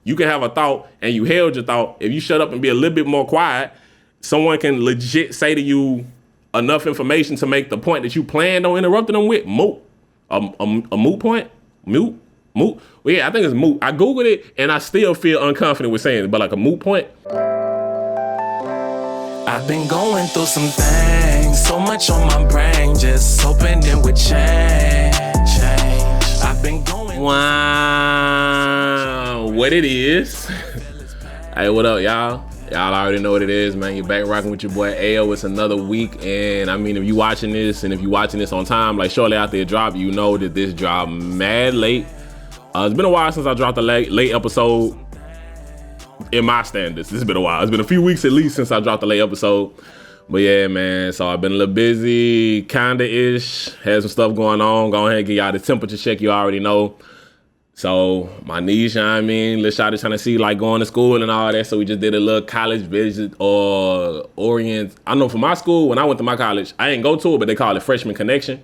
You can have a thought and you held your thought. If you shut up and be a little bit more quiet, someone can legit say to you enough information to make the point that you planned on interrupting them with. Moot. A moot point? Moot? Well, yeah, I think it's moot. I Googled it and I still feel unconfident with saying it, but like a moot point. I've been going through some things, so much on my brain, just hoping it would change. I've been going. Wow, what it is. Hey, what up, y'all? Y'all already know what it is, man. You're back rocking with your boy AO. It's another week, and I mean, if you watching this, and if you watching this on time, like shortly after it dropped, you know that this dropped mad late. It's been a while since I dropped a late episode. In my standards, it's been a while. It's been a few weeks at least since I dropped a late episode. But yeah, man, so I've been a little busy, kinda-ish. Had some stuff going on. Go ahead and give y'all the temperature check you already know. So my niece, you know what I mean? Little shot is trying to see like going to school and all that. So we just did a little college visit or orient. I know for my school, when I went to my college, I didn't go to it, but they call it Freshman Connection.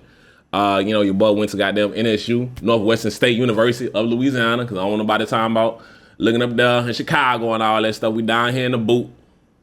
You know, your boy went to goddamn NSU, Northwestern State University of Louisiana, because I don't know about the time about looking up there in Chicago and all that stuff. We down here in the boot,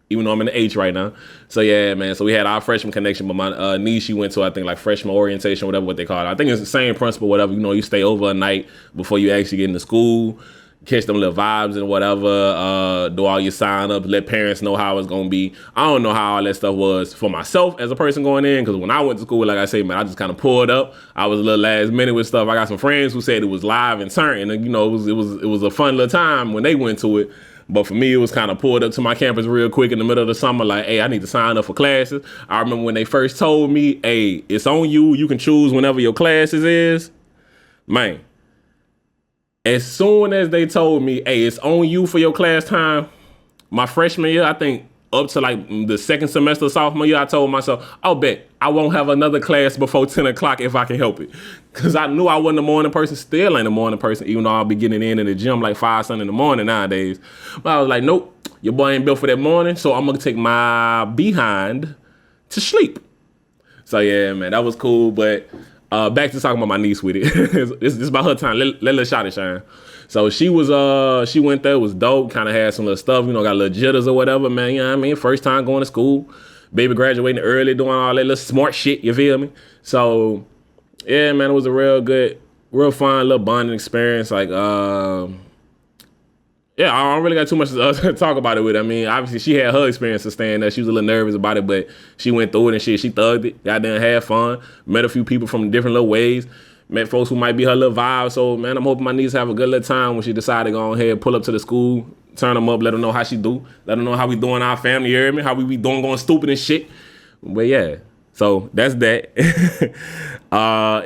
even though I'm in the H right now. So yeah, man. So we had our freshman connection, but my niece, she went to, I think, like freshman orientation, whatever what they call it. I think it's the same principle, whatever. You know, you stay over a night before you actually get into school, catch them little vibes and whatever, do all your sign ups, let parents know how it's gonna be. I don't know how all that stuff was for myself as a person going in, because when I went to school, like I say, man, I just kind of pulled up. I was a little last minute with stuff. I got some friends who said it was live and turned, and you know, it was a fun little time when they went to it. But for me, it was kind of pulled up to my campus real quick in the middle of the summer, like, hey, I need to sign up for classes. I remember when they first told me, hey, it's on you. You can choose whenever your classes is. Man, as soon as they told me, hey, it's on you for your class time, my freshman year, I think up to like the second semester of sophomore year, I told myself, I'll bet I won't have another class before 10 o'clock if I can help it. Because I knew I wasn't a morning person, still ain't a morning person, even though I'll be getting in the gym like 5 something in the morning nowadays. But I was like, nope, your boy ain't built for that morning, so I'm going to take my behind to sleep. So yeah, man, that was cool, but back to talking about my niece with it. This is about her time. Let little shot it shine. So she was she went there, it was dope, kind of had some little stuff, you know, got little jitters or whatever, man, you know what I mean? First time going to school, baby graduating early, doing all that little smart shit, you feel me? So yeah, man, it was a real fun little bonding experience. Like yeah, I don't really got too much to talk about it with. I mean, obviously she had her experience of staying there. She was a little nervous about it, but she went through it and shit. She thugged it, got there and had fun, met a few people from different little ways, met folks who might be her little vibe. So, man, I'm hoping my niece have a good little time when she decided to go ahead, pull up to the school, turn them up, let them know how she do, let them know how we doing our family, you hear me? How we be doing, going stupid and shit. But yeah, so that's that.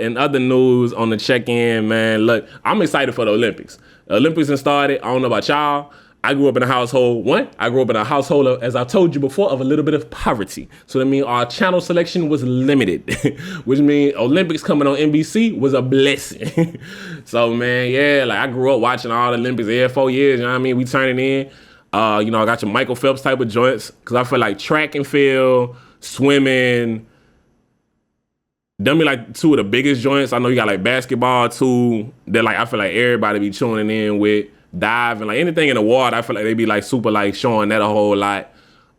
In other news on the check-in, man, look, I'm excited for the Olympics. The Olympics done started. I don't know about y'all. I grew up in a household, as I told you before, of a little bit of poverty. So that means our channel selection was limited, which means Olympics coming on NBC was a blessing. So, man, yeah, like I grew up watching all the Olympics every 4 years, you know what I mean? We turning in. You know, I got your Michael Phelps type of joints, because I feel like track and field, swimming, them be like two of the biggest joints. I know you got like basketball too. That like I feel like everybody be tuning in with, diving, like anything in the water. I feel like they be like super like showing that a whole lot.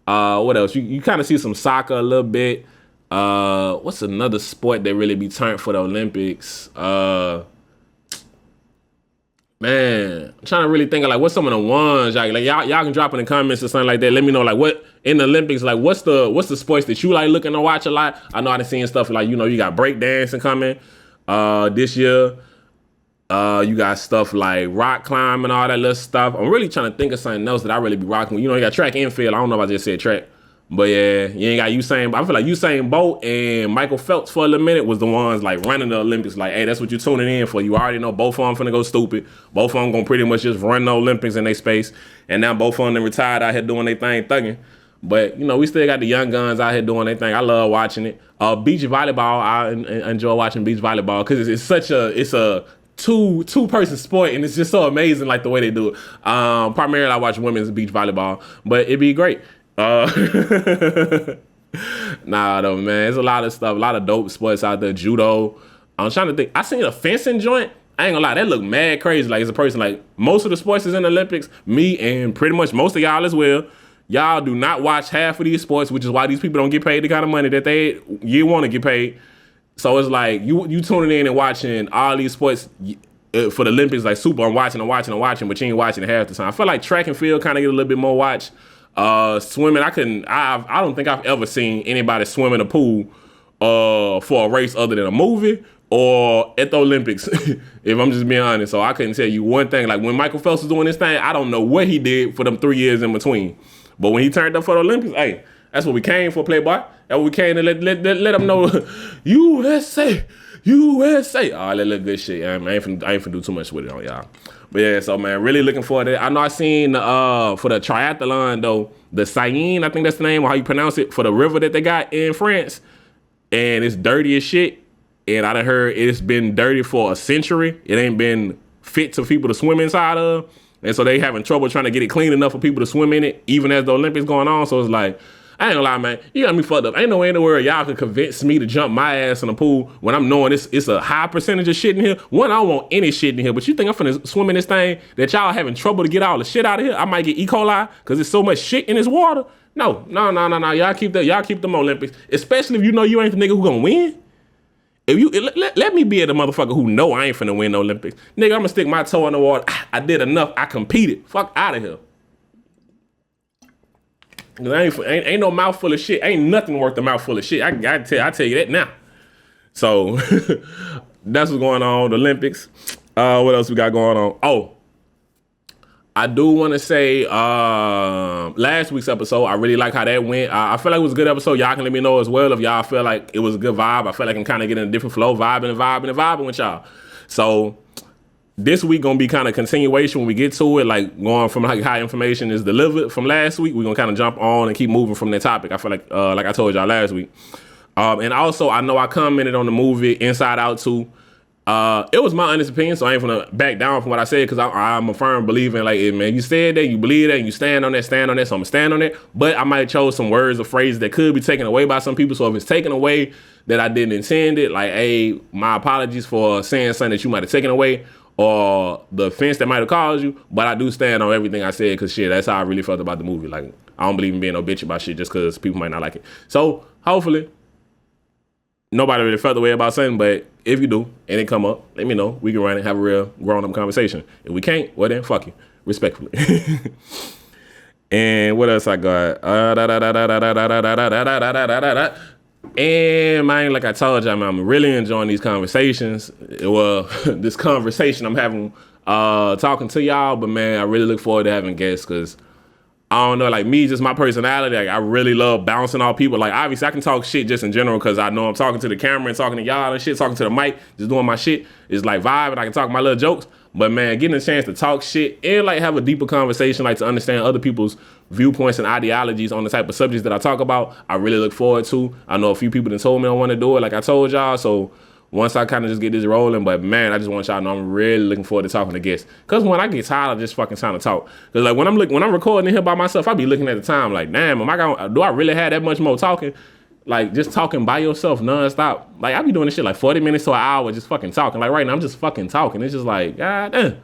What else? You kind of see some soccer a little bit. What's another sport that really be turned for the Olympics? Man, I'm trying to really think of like what's some of the ones like y'all can drop in the comments or something like that. Let me know like what in the Olympics, like what's the sports that you like looking to watch a lot. I know I done seen stuff like, you know, you got break dancing coming this year. You got stuff like rock climbing, all that little stuff. I'm really trying to think of something else that I really be rocking with. You know, you got track and field. I don't know if I just said track. But yeah, you ain't got Usain. I feel like Usain Bolt and Michael Phelps for a little minute was the ones like running the Olympics. Like, hey, that's what you're tuning in for. You already know both of them finna go stupid. Both of them gonna pretty much just run the Olympics in their space. And now both of them retired out here doing their thing, thugging. But, you know, we still got the young guns out here doing their thing. I love watching it. Beach volleyball, I enjoy watching beach volleyball because it's a two-person sport, and it's just so amazing like the way they do it. Primarily I watch women's beach volleyball, but it'd be great. Nah, though, man. There's a lot of stuff, a lot of dope sports out there. Judo. I'm trying to think. I seen a fencing joint. I ain't gonna lie, that look mad crazy. Like, as a person, like, most of the sports is in the Olympics. Me and pretty much most of y'all as well. Y'all do not watch half of these sports, which is why these people don't get paid the kind of money that you want to get paid. So it's like you tuning in and watching all these sports for the Olympics, like super. I'm watching, but you ain't watching half the time. I feel like track and field kind of get a little bit more watch. Swimming, I don't think I've ever seen anybody swim in a pool for a race other than a movie or at the Olympics, if I'm just being honest. So I couldn't tell you one thing. Like when Michael Phelps was doing this thing, I don't know what he did for them 3 years in between. But when he turned up for the Olympics, hey, that's what we came for, Playboy. That's what we came to let them know, USA. Oh, that look good shit. I ain't finna do too much with it on y'all. But yeah, so man, really looking forward to it. I know I seen for the triathlon though, the Seine, I think that's the name, or how you pronounce it, for the river that they got in France. And it's dirty as shit. And I done heard it's been dirty for a century. It ain't been fit for people to swim inside of. And so they having trouble trying to get it clean enough for people to swim in it, even as the Olympics going on. So it's like, I ain't gonna lie, man. You got me fucked up. Ain't no way in the world y'all can convince me to jump my ass in the pool when I'm knowing it's a high percentage of shit in here. One, I don't want any shit in here, but you think I'm finna swim in this thing that y'all having trouble to get all the shit out of here? I might get E. coli because there's so much shit in this water. No. Y'all keep them Olympics, especially if you know you ain't the nigga who gonna win. If you let me be the motherfucker who know I ain't finna win the Olympics, nigga, I'm gonna stick my toe in the water. I did enough. I competed. Fuck out of here. Ain't no mouthful of shit. Ain't nothing worth a mouthful of shit. I tell you that now. So that's what's going on. The Olympics. What else we got going on? Oh, I do want to say last week's episode, I really like how that went. I feel like it was a good episode. Y'all can let me know as well if y'all feel like it was a good vibe. I feel like I'm kind of getting a different flow, vibing with y'all. So this week gonna be kind of continuation when we get to it, like going from like how information is delivered from last week. We're gonna kind of jump on and keep moving from that topic. I feel like I told y'all last week. And also, I know I commented on the movie Inside Out 2. It was my honest opinion, so I ain't gonna back down from what I said because I'm a firm believer in, like, hey, man, you said that, you believe that, and you stand on that, so I'm gonna stand on that. But I might have chose some words or phrases that could be taken away by some people. So if it's taken away that I didn't intend it, like, hey, my apologies for saying something that you might have taken away or the offense that might have caused you. But I do stand on everything I said because shit, that's how I really felt about the movie. Like, I don't believe in being no bitch about shit just because people might not like it. So hopefully nobody really felt the way about something, but if you do and it come up, let me know. We can run and have a real grown-up conversation. If we can't, well then, fuck you, respectfully. And what else I got? And man, like I told y'all, man, I'm really enjoying these conversations. Well, this conversation I'm having, talking to y'all, but man, I really look forward to having guests because I don't know, like me, just my personality, like I really love bouncing off people. Like obviously I can talk shit just in general because I know I'm talking to the camera and talking to y'all and shit, talking to the mic, just doing my shit. It's like vibe and I can talk my little jokes. But man, getting a chance to talk shit and like have a deeper conversation, like to understand other people's viewpoints and ideologies on the type of subjects that I talk about, I really look forward to. I know a few people that told me I want to do it, like I told y'all. So once I kind of just get this rolling, but man, I just want y'all to know I'm really looking forward to talking to guests. Cause when I get tired of just fucking trying to talk, cause like when I'm recording in here by myself, I be looking at the time like, damn, do I really have that much more talking? Like just talking by yourself nonstop. Like I be doing this shit like 40 minutes to an hour just fucking talking. Like right now I'm just fucking talking. It's just like, god damn.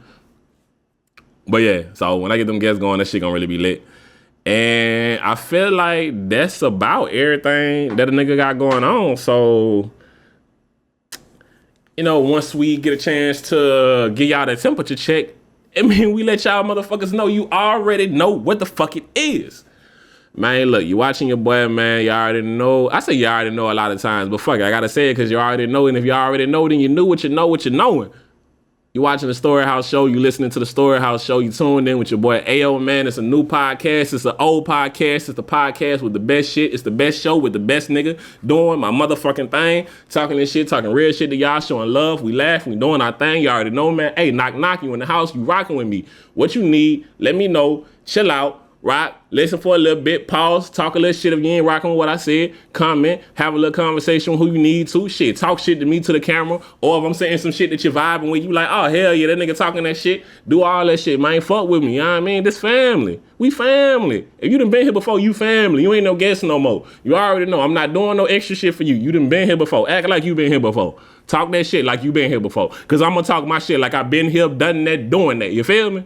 But yeah, so when I get them guests going, that shit gonna really be lit. And I feel like that's about everything that a nigga got going on. So, you know, once we get a chance to give y'all that temperature check, I mean, we let y'all motherfuckers know you already know what the fuck it is. Man, look, you watching your boy, man, you already know. I say you already know a lot of times, but fuck it, I gotta say it because you already know. And if you already know, then you knew what you know what you're knowing. You watching the StoryHouse show, you listening to the StoryHouse show, you tuned in with your boy Ayo, man. It's a new podcast, it's an old podcast, it's the podcast with the best shit, it's the best show with the best nigga doing my motherfucking thing, talking this shit, talking real shit to y'all, showing love, we laugh, we doing our thing, you already know, man. Hey, knock, you in the house, you rocking with me. What you need, let me know, chill out, rock, listen for a little bit, pause, talk a little shit if you ain't rocking with what I said, comment, have a little conversation with who you need to, shit, talk shit to me to the camera, or if I'm saying some shit that you're vibing with, you like, oh, hell yeah, that nigga talking that shit, do all that shit, man, fuck with me, you know what I mean? This family. We family. If you done been here before, you family. You ain't no guest no more. You already know, I'm not doing no extra shit for you. You done been here before. Act like you been here before. Talk that shit like you been here before. Because I'm going to talk my shit like I've been here, done that, doing that. You feel me?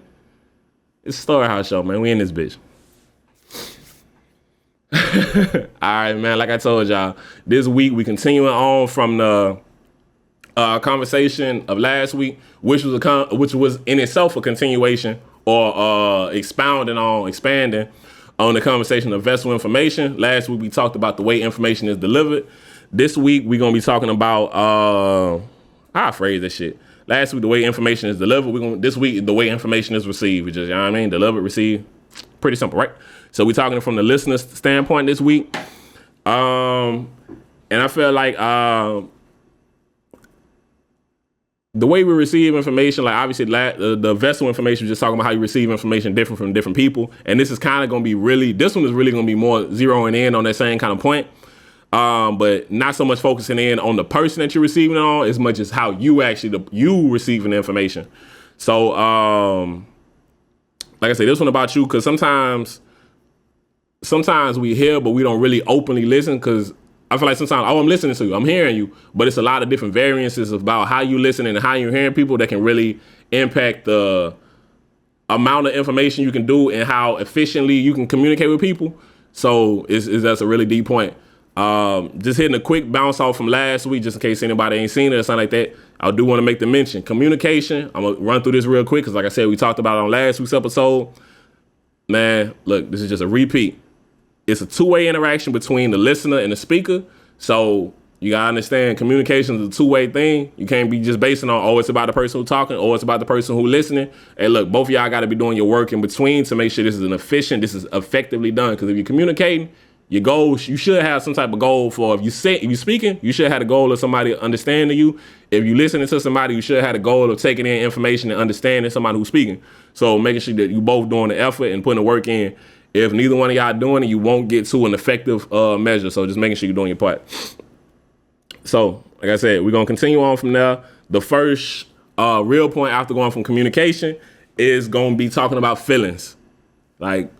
It's a StoryHouse show, man. We in this bitch. All right, man. Like I told y'all, this week we continuing on from the conversation of last week, which was in itself a continuation or expanding on the conversation of vessel information. Last week we talked about the way information is delivered. This week we're gonna be talking about how I phrase this shit. Last week the way information is delivered. This week the way information is received. Which is, you know what I mean, delivered, received. Pretty simple, right? So we're talking from the listener's standpoint this week. And I feel like the way we receive information, like obviously the vessel information, just talking about how you receive information different from different people. And this is kind of going to be this one is really going to be more zeroing in on that same kind of point. But not so much focusing in on the person that you're receiving it on as much as how you receiving the information. So, like I say, this one about you, because sometimes we hear, but we don't really openly listen, because I feel like sometimes, I'm listening to you, I'm hearing you, but it's a lot of different variances about how you listen and how you're hearing people that can really impact the amount of information you can do and how efficiently you can communicate with people. So that's a really deep point. Just hitting a quick bounce off from last week, just in case anybody ain't seen it or something like that. I do want to make the mention. Communication, I'm going to run through this real quick because like I said, we talked about it on last week's episode. Man, look, this is just a repeat. It's a two-way interaction between the listener and the speaker. So you got to understand communication is a two-way thing. You can't be just basing on, oh, it's about the person who's talking or it's about the person who's listening. Hey, look, both of y'all got to be doing your work in between to make sure this is effectively done. Because if you're communicating, your goals, you should have some type of goal for, if you're speaking, you should have a goal of somebody understanding you. If you're listening to somebody, you should have a goal of taking in information and understanding somebody who's speaking. So making sure that you both doing the effort and putting the work in. If neither one of y'all doing it, you won't get to an effective measure. So just making sure you're doing your part. So, like I said, we're going to continue on from there. The first real point after going from communication is going to be talking about feelings. And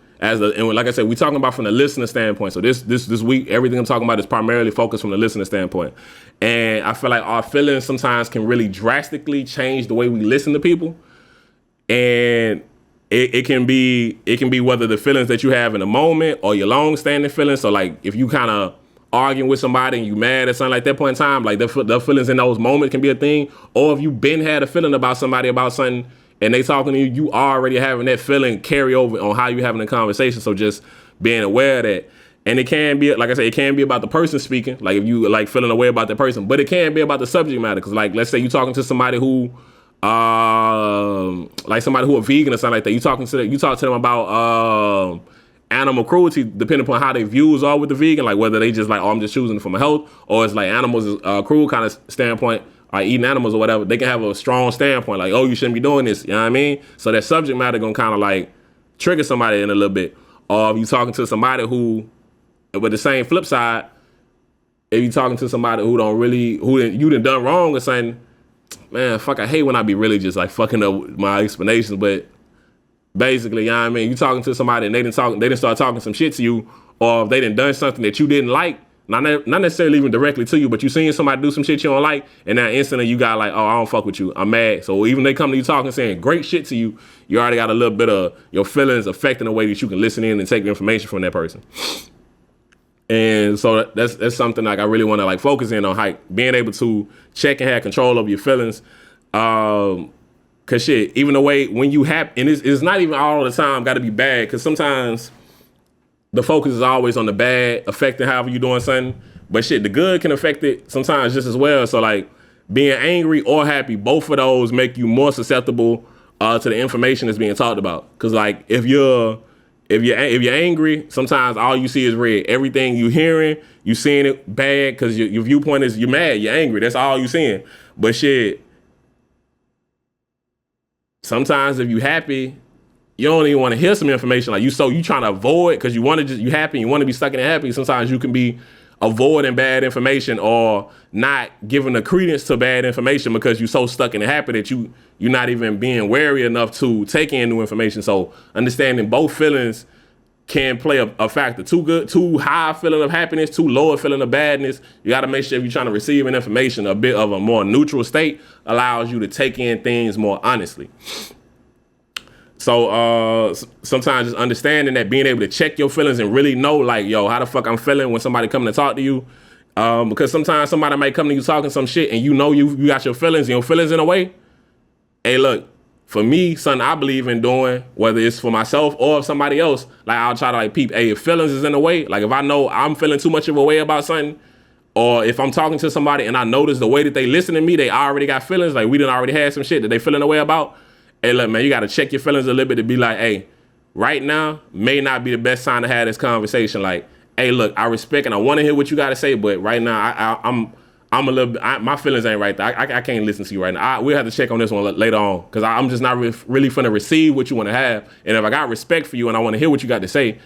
like I said, we're talking about from the listener standpoint. So this week, everything I'm talking about is primarily focused from the listener standpoint. And I feel like our feelings sometimes can really drastically change the way we listen to people. And it can be whether the feelings that you have in the moment or your long-standing feelings. So like if you kind of arguing with somebody and you mad at something like that point in time, like the feelings in those moments can be a thing. Or if you been had a feeling about somebody about something and they talking to you, you already having that feeling carry over on how you having a conversation. So just being aware of that. And it can be, like I said, it can be about the person speaking, like if you like feeling aware about that person, but it can be about the subject matter. Because like, let's say you talking to somebody who, like somebody who a vegan or something like that. You talk to them about animal cruelty, depending upon how their views are with the vegan, like whether they just like, oh, I'm just choosing it for my health, or it's like animals is cruel kind of standpoint, like eating animals or whatever. They can have a strong standpoint, like, oh, you shouldn't be doing this. You know what I mean? So that subject matter gonna kind of like trigger somebody in a little bit. Or if you talking to somebody who, with the same flip side, if you talking to somebody who you done wrong or something. Man, fuck, I hate when I be really just like fucking up my explanations, but basically, you know what I mean? You talking to somebody and they didn't start talking some shit to you, or if they done something that you didn't like, not necessarily even directly to you, but you seen somebody do some shit you don't like, and now instantly you got like, oh, I don't fuck with you, I'm mad. So even they come to you talking, saying great shit to you, you already got a little bit of your feelings affecting the way that you can listen in and take information from that person. And so that's something like I really want to like focus in on, like being able to check and have control of your feelings. Cause shit, even the way when you have, and it's not even all the time got to be bad. Cause sometimes the focus is always on the bad affecting however you doing something. But shit, the good can affect it sometimes just as well. So like being angry or happy, both of those make you more susceptible to the information that's being talked about. Cause like if you're angry, sometimes all you see is red. Everything you hearing, you seeing it bad because your viewpoint is you're mad, you're angry. That's all you seeing. But shit, sometimes if you happy, you don't even want to hear some information. Like you trying to avoid because you want to you happy, you want to be stuck in it happy. Sometimes you can be avoiding bad information or not giving the credence to bad information because you're so stuck in the happy that you're not even being wary enough to take in new information. So understanding both feelings can play a factor. Too high feeling of happiness, too low a feeling of badness. You got to make sure if you're trying to receive an information, a bit of a more neutral state allows you to take in things more honestly. So sometimes just understanding that, being able to check your feelings and really know, like, yo, how the fuck I'm feeling when somebody coming to talk to you. Because sometimes somebody might come to you talking some shit and you know you got your feelings in a way. Hey, look, for me, something I believe in doing, whether it's for myself or if somebody else, like I'll try to like peep, hey, if feelings is in a way, like if I know I'm feeling too much of a way about something, or if I'm talking to somebody and I notice the way that they listen to me, they already got feelings, like we done already had some shit that they feeling a way about. Hey, look, man, you got to check your feelings a little bit to be like, hey, right now may not be the best time to have this conversation. Like, hey, look, I respect and I want to hear what you got to say, but right now I'm a little bit, my feelings ain't right there. I can't listen to you right now. We'll have to check on this one later on because I'm just not really finna receive what you want to have. And if I got respect for you and I want to hear what you got to say,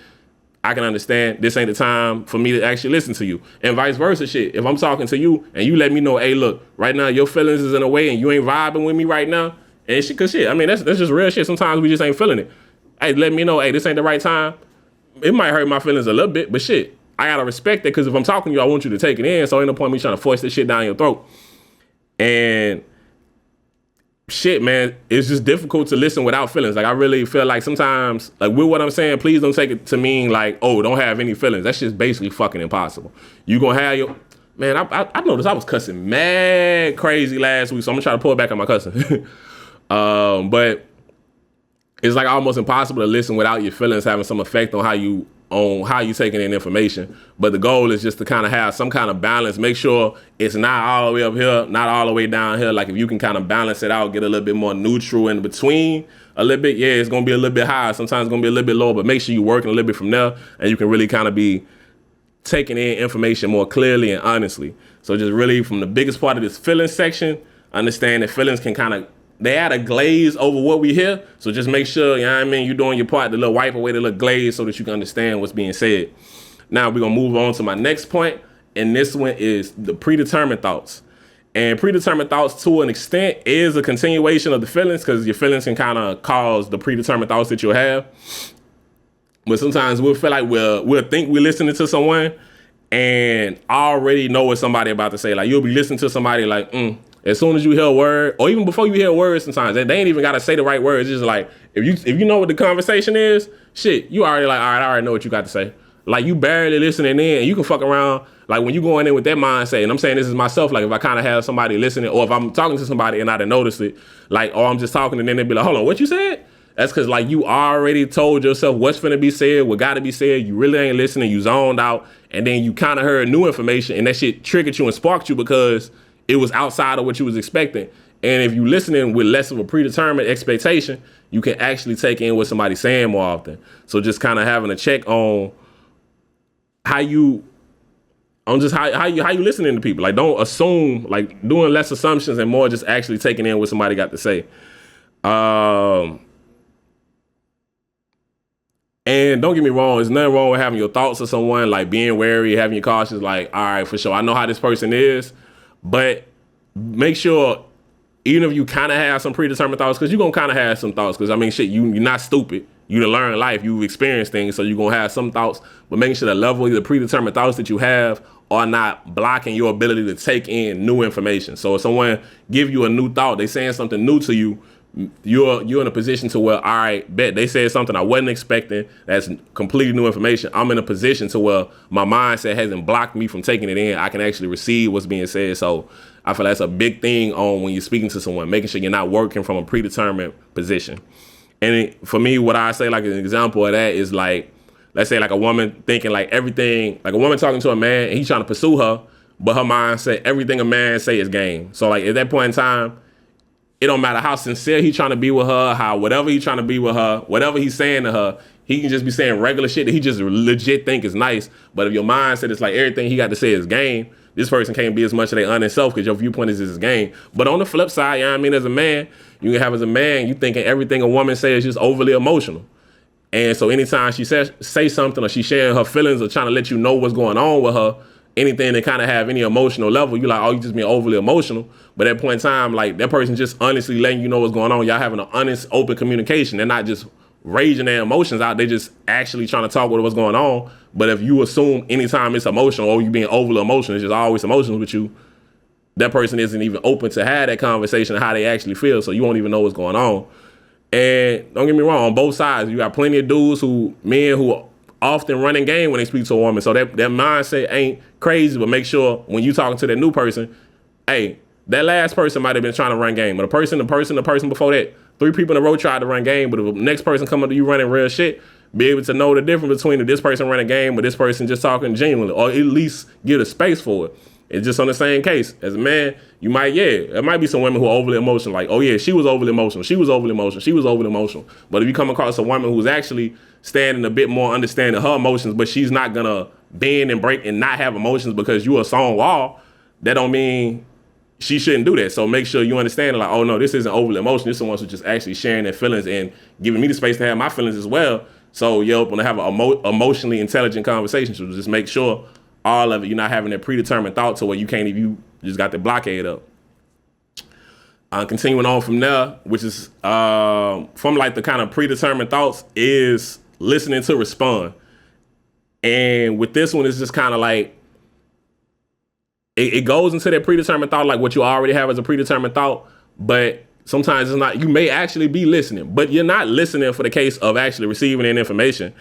I can understand this ain't the time for me to actually listen to you. And vice versa shit. If I'm talking to you and you let me know, hey, look, right now your feelings is in a way and you ain't vibing with me right now, and shit, cause shit, I mean, that's just real shit. Sometimes we just ain't feeling it. Hey, let me know, hey, this ain't the right time. It might hurt my feelings a little bit, but shit, I gotta respect it because if I'm talking to you, I want you to take it in. So ain't no point me trying to force this shit down your throat. And shit, man, it's just difficult to listen without feelings. Like I really feel like sometimes, like with what I'm saying, please don't take it to mean like, oh, don't have any feelings. That's just basically fucking impossible. You gonna have your, man, I noticed I was cussing mad crazy last week, so I'm gonna try to pull it back on my cussing. But it's like almost impossible to listen without your feelings having some effect on how you taking in information. But the goal is just to kind of have some kind of balance. Make sure it's not all the way up here, not all the way down here. Like if you can kind of balance it out, get a little bit more neutral in between a little bit. Yeah, it's going to be a little bit higher. Sometimes it's going to be a little bit lower, but make sure you're working a little bit from there and you can really kind of be taking in information more clearly and honestly. So just really from the biggest part of this feelings section, understand that feelings can kind of, they add a glaze over what we hear. So just make sure, you know what I mean, you're doing your part to little wipe away the little glaze so that you can understand what's being said. Now we're going to move on to my next point. And this one is the predetermined thoughts. And predetermined thoughts to an extent is a continuation of the feelings because your feelings can kind of cause the predetermined thoughts that you'll have. But sometimes we'll feel like we'll think we're listening to someone and already know what somebody about to say. Like you'll be listening to somebody like, as soon as you hear a word, or even before you hear a word, sometimes they ain't even gotta say the right words. It's just like if you know what the conversation is, shit, you already like, all right, I already know what you got to say. Like you barely listening in, and you can fuck around. Like when you going in with that mindset, and I'm saying this is myself. Like if I kind of have somebody listening, or if I'm talking to somebody and I didn't notice it, like, or I'm just talking and then they be like, hold on, what you said? That's because like you already told yourself what's finna be said, what gotta be said. You really ain't listening. You zoned out, and then you kind of heard new information, and that shit triggered you and sparked you because it was outside of what you was expecting. And if you listening with less of a predetermined expectation, you can actually take in what somebody's saying more often. So just kind of having a check on how you listening to people. Like don't assume, like doing less assumptions and more just actually taking in what somebody got to say. And don't get me wrong, there's nothing wrong with having your thoughts of someone, like being wary, having your cautions, like, all right, for sure, I know how this person is. But make sure, even if you kind of have some predetermined thoughts, because you're going to kind of have some thoughts, because, I mean, shit, you're not stupid. You to learn life. You've experienced things, so you're going to have some thoughts. But making sure the level of the predetermined thoughts that you have are not blocking your ability to take in new information. So if someone give you a new thought, they saying something new to you, you're in a position to where, all right, bet they said something I wasn't expecting. That's completely new information. I'm in a position to where my mindset hasn't blocked me from taking it in. I can actually receive what's being said. So I feel that's a big thing on when you're speaking to someone, making sure you're not working from a predetermined position. And for me, what I say, like an example of that is like, let's say like a woman thinking like everything, like a woman talking to a man and he's trying to pursue her, but her mindset, everything a man say is game. So like at that point in time, it don't matter how sincere he's trying to be with her, how whatever he's trying to be with her, whatever he's saying to her, he can just be saying regular shit that he just legit think is nice. But if your mindset is like everything he got to say is game, this person can't be as much of their honest self because your viewpoint is this game. But on the flip side, you know what I mean, as a man, you can have as a man, you thinking everything a woman says is just overly emotional. And so anytime she say something or she's sharing her feelings or trying to let you know what's going on with her, anything that kind of have any emotional level, you like, oh, you just being overly emotional. But at that point in time, like that person just honestly letting you know what's going on. Y'all having an honest, open communication. They're not just raging their emotions out. They just actually trying to talk with what's going on. But if you assume anytime it's emotional or you being overly emotional, it's just always emotions with you, that person isn't even open to have that conversation of how they actually feel. So you won't even know what's going on. And don't get me wrong, on both sides, you got plenty of dudes men who often running game when they speak to a woman. So that mindset ain't crazy, but make sure when you talking to that new person, hey, that last person might have been trying to run game. But the person before that, 3 people in a row tried to run game, but if the next person come up to you running real shit, be able to know the difference between this person running game with this person just talking genuinely, or at least give a space for it. It's just on the same case. As a man, you might, there might be some women who are overly emotional, like, oh yeah, she was overly emotional, she was overly emotional, she was overly emotional. But if you come across a woman who's actually standing a bit more understanding her emotions, but she's not gonna bend and break and not have emotions because you a stone wall, that don't mean she shouldn't do that. So make sure you understand, like, oh no, this isn't overly emotional. This is someone who's just actually sharing their feelings and giving me the space to have my feelings as well. So you're open to have an emotionally intelligent conversation. So just make sure all of it, you're not having that predetermined thought to where you can't even, you just got the blockade up. Continuing on from there, which is from like the kind of predetermined thoughts, is listening to respond. And with this one, it's just kind of like, it goes into that predetermined thought, like what you already have as a predetermined thought, but sometimes it's not. You may actually be listening, but you're not listening for the case of actually receiving that information.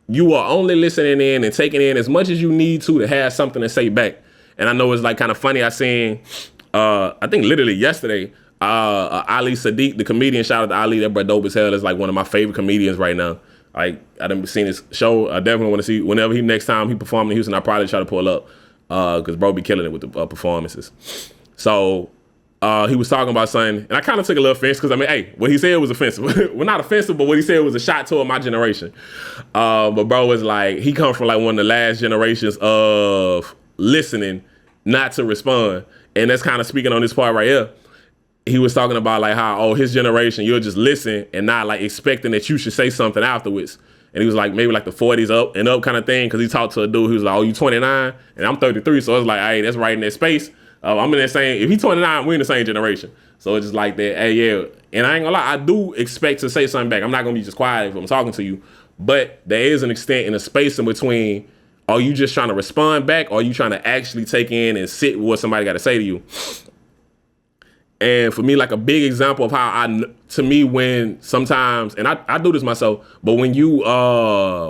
You are only listening in and taking in as much as you need to have something to say back. And I know it's like kind of funny. I seen, I think literally yesterday, Ali Sadiq, the comedian, shout out to Ali. That bro dope as hell. Is like one of my favorite comedians right now. Like I done seen his show. I definitely want to see whenever next time he perform in Houston. I probably try to pull up because bro be killing it with the performances. So he was talking about something, and I kind of took a little offense because I mean, hey, what he said was offensive. Well, not offensive, but what he said was a shot toward my generation. But bro was like, he come from like one of the last generations of listening, not to respond, and that's kind of speaking on this part right here. He was talking about like how, oh, his generation, you'll just listen and not like expecting that you should say something afterwards. And he was like, maybe like the 40s up and up kind of thing. Cause he talked to a dude who was like, oh, you 29 and I'm 33. So it's like, hey, that's right in that space. I'm in that same, if he's 29, we're in the same generation. So it's just like that. Hey, yeah. And I ain't gonna lie, I do expect to say something back. I'm not gonna be just quiet if I'm talking to you, but there is an extent and a space in between. Are you just trying to respond back? Or are you trying to actually take in and sit with what somebody got to say to you? And for me, like a big example of how to me, when sometimes, and I do this myself, but when you,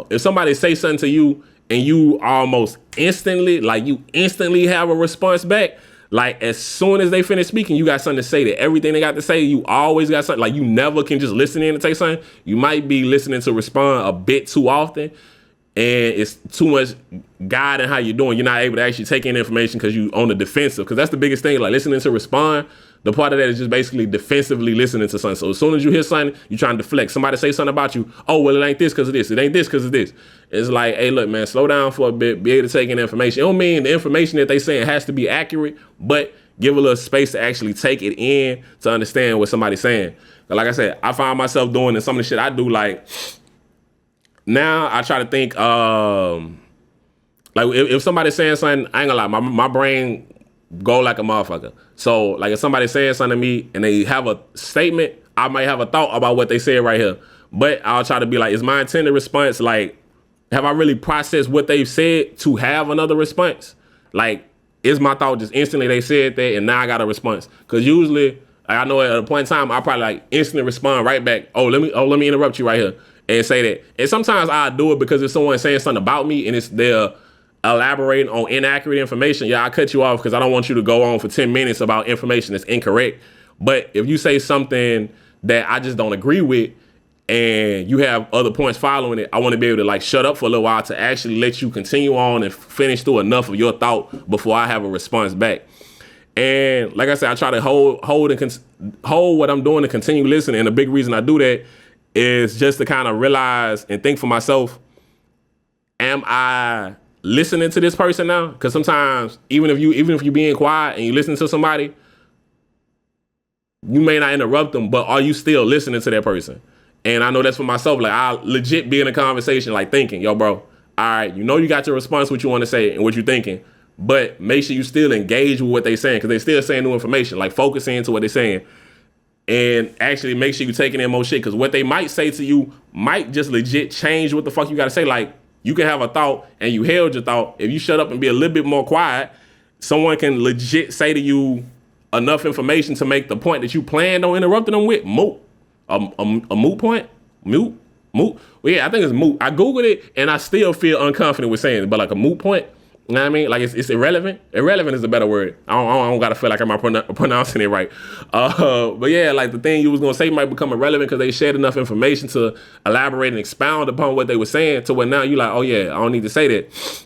if somebody say something to you and you almost instantly, like you instantly have a response back, like as soon as they finish speaking, you got something to say. That everything they got to say, you always got something. Like you never can just listen in and take something. You might be listening to respond a bit too often. And it's too much guiding how you're doing. You're not able to actually take in information because you on the defensive. Because that's the biggest thing, like listening to respond. The part of that is just basically defensively listening to something. So as soon as you hear something, you're trying to deflect. Somebody say something about you. Oh, well, it ain't this because of this. It ain't this because of this. It's like, hey, look, man, slow down for a bit. Be able to take in information. It don't mean the information that they saying has to be accurate, but give a little space to actually take it in to understand what somebody's saying. But like I said, I find myself doing and some of the shit I do, like, now I try to think, like if somebody's saying something, I ain't gonna lie, my brain go like a motherfucker. So like if somebody's saying something to me and they have a statement, I might have a thought about what they said right here. But I'll try to be like, is my intended response, like, have I really processed what they've said to have another response? Like, is my thought just instantly they said that and now I got a response? Because usually, like, I know at a point in time, I probably like instantly respond right back. Let me interrupt you right here and say that. And sometimes I do it because if someone's saying something about me and they're elaborating on inaccurate information, yeah, I cut you off because I don't want you to go on for 10 minutes about information that's incorrect. But if you say something that I just don't agree with and you have other points following it, I want to be able to like shut up for a little while to actually let you continue on and finish through enough of your thought before I have a response back. And like I said, I try to hold what I'm doing and continue listening. And the big reason I do that is just to kind of realize and think for myself, am I listening to this person now, because sometimes even if you being quiet and you listen to somebody, you may not interrupt them, but are you still listening to that person? And I know that's for myself. Like, I legit be in a conversation, like thinking, yo, bro, all right, you know you got your response, what you want to say and what you're thinking, but make sure you still engage with what they're saying, because they're still saying new information. Like, focus into what they're saying. And actually make sure you're taking in more shit, because what they might say to you might just legit change what the fuck you got to say. Like, you can have a thought and you held your thought. If you shut up and be a little bit more quiet, someone can legit say to you enough information to make the point that you planned on interrupting them with moot. A moot point? Moot? Well, yeah, I think it's moot. I Googled it and I still feel unconfident with saying it, but like a moot point, you know what I mean? Like, it's irrelevant. Irrelevant is a better word. I don't gotta feel like I'm pronouncing it right. But yeah, like the thing you was gonna say might become irrelevant because they shared enough information to elaborate and expound upon what they were saying to where now you like, oh yeah, I don't need to say that.